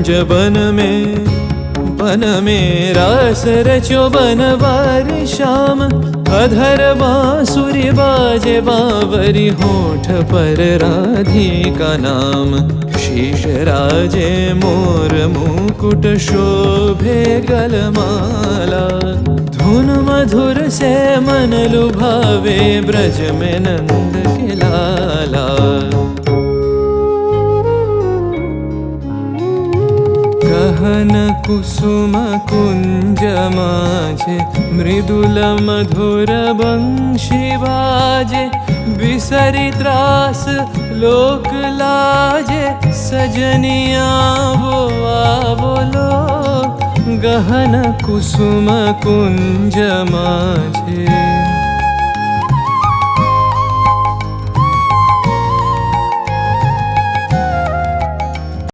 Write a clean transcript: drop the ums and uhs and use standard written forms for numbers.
कुंज बन में रास रचो बनवारी श्याम। अधर बांसुरी बाजे बावरी होठ पर राधिका नाम। शीश राजे मोर मुकुट शोभे गलमाला। धुन मधुर से मन लुभावे ब्रज में नंद के लाला। गहन कुसुम कुंज माझे मृदुल मधुर बंशी बाजे। बिसरी त्रास लोक लाजे सजनिया वो आवलो। गहन कुसुम कुंज माझे।